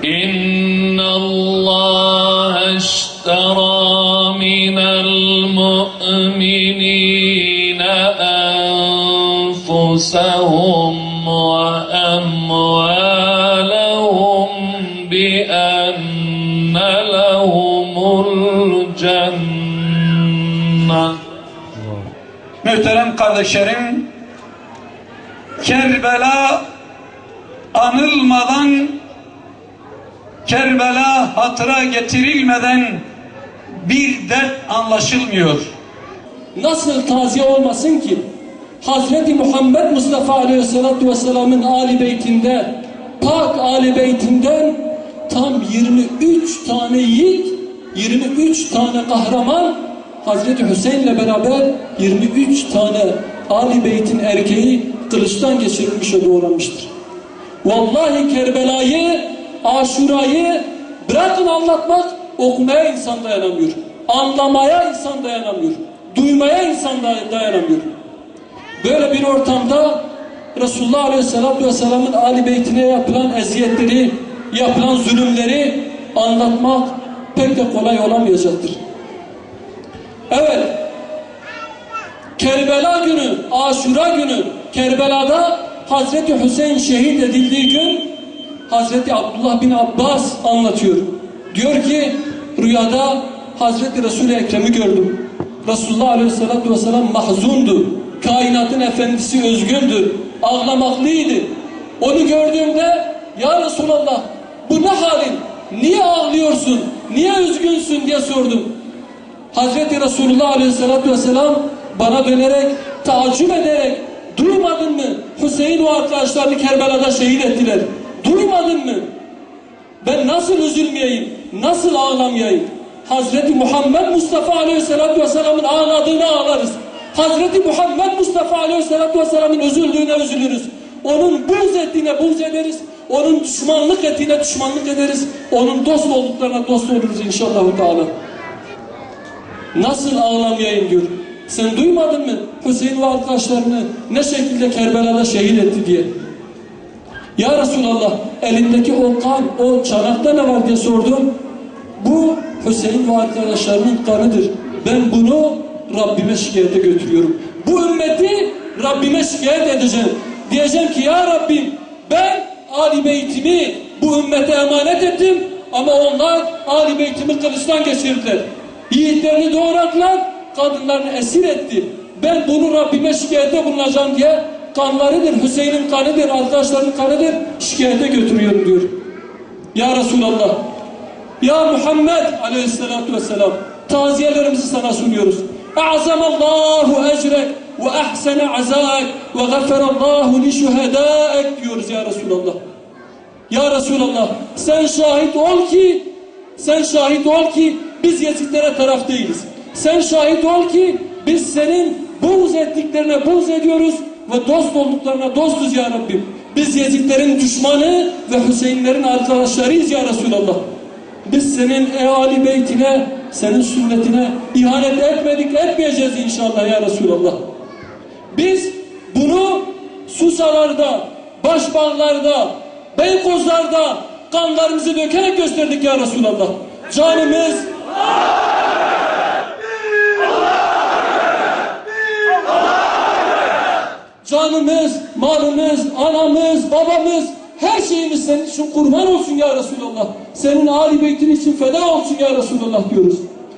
إن الله اشترى من المؤمنين أنفسهم وأموالهم بأن لهم الجنة. Muhterem kardeşlerim, Kerbela anılmadan, Kerbela hatıra getirilmeden bir dert anlaşılmıyor. Nasıl taziye olmasın ki? Hazreti Muhammed Mustafa Aleyhisselatü Vesselam'ın Ali Beytinde, Pak Ali Beytinden tam 23 tane yiğit, 23 tane kahraman Hazreti Hüseyin'le beraber 23 tane Ali Beyt'in erkeği kılıçtan geçirilmiş ve doğranmıştır. Vallahi Kerbela'yı, Aşura'yı bırakın anlatmak, okumaya insan dayanamıyor. Anlamaya insan dayanamıyor. Duymaya insan dayanamıyor. Böyle bir ortamda Resulullah Aleyhisselatü Vesselam'ın Ali Beytine yapılan eziyetleri, yapılan zulümleri anlatmak pek de kolay olamayacaktır. Evet, Kerbela günü, Aşura günü, Kerbela'da Hazreti Hüseyin şehit edildiği gün Hazreti Abdullah bin Abbas anlatıyor. Diyor ki rüyada Hazreti Resul-i Ekrem'i gördüm. Resulullah Aleyhisselatü Vesselam mahzundu. Kainatın efendisi özgündür. Ağlamaklıydı. Onu gördüğümde ya Resulallah bu ne halin? Niye ağlıyorsun? Niye üzgünsün diye sordum. Hazreti Resulullah Aleyhisselatü Vesselam bana dönerek, taaccüp ederek duymadın mı? Hüseyin ve arkadaşlarını Kerbela'da şehit ettiler. Duymadın mı? Ben nasıl üzülmeyeyim? Nasıl ağlamayayım? Hazreti Muhammed Mustafa Aleyhisselatü Vesselam'ın ağladığını ağlarız. Hazreti Muhammed Mustafa Aleyhisselatü Vesselam'ın üzüldüğüne üzülürüz. Onun buğz ettiğine buğz ederiz. Onun düşmanlık ettiğine düşmanlık ederiz. Onun dost olduklarına dost oluruz inşallah. Nasıl ağlamayayım diyor. Sen duymadın mı Hüseyin ve arkadaşlarını ne şekilde Kerbela'da şehit etti diye. Ya Resulallah elindeki o kan, o çanakta ne var diye sordum. Bu Hüseyin ve arkadaşlarının kanıdır. Ben bunu Rabbime şikayete götürüyorum. Bu ümmeti Rabbime şikayet edeceğim. Diyeceğim ki ya Rabbim ben Ali Beytimi bu ümmete emanet ettim ama onlar Ali Beytimi kılıçtan geçirdiler. Yiğitlerini doğradılar, kadınlarını esir etti. Ben bunu Rabbime şikayete bulunacağım diye kanlarıdır, Hüseyin'in kanıdır, arkadaşlarının kanıdır, şikayete götürüyorum diyor. Ya Resulallah, ya Muhammed Aleyhisselatü Vesselam, taziyelerimizi sana sunuyoruz. A'zamallahu ecrek ve ahsene azaek ve gafferallahu li şuhadaek diyoruz ya Resulallah. Ya Resulallah, sen şahit ol ki biz Yezidlere taraf değiliz. Sen şahit ol ki biz senin buğz ettiklerine buğz ediyoruz ve dost olduklarına dostuz ya Rabbim. Biz Yezidlerin düşmanı ve Hüseyinlerin arkadaşlarıyız ya Resulallah. Biz senin Ali Beytine, senin sünnetine ihanet etmedik, etmeyeceğiz inşallah ya Resulallah. Biz bunu Susalarda, Başbağlarda, Beykozlarda kanlarımızı dökerek gösterdik ya Resulallah. Canımız, malımız, anamız, babamız, her şeyimiz senin için kurban olsun ya Resulallah. Senin Ali Beytin için feda olsun ya Resulallah diyoruz.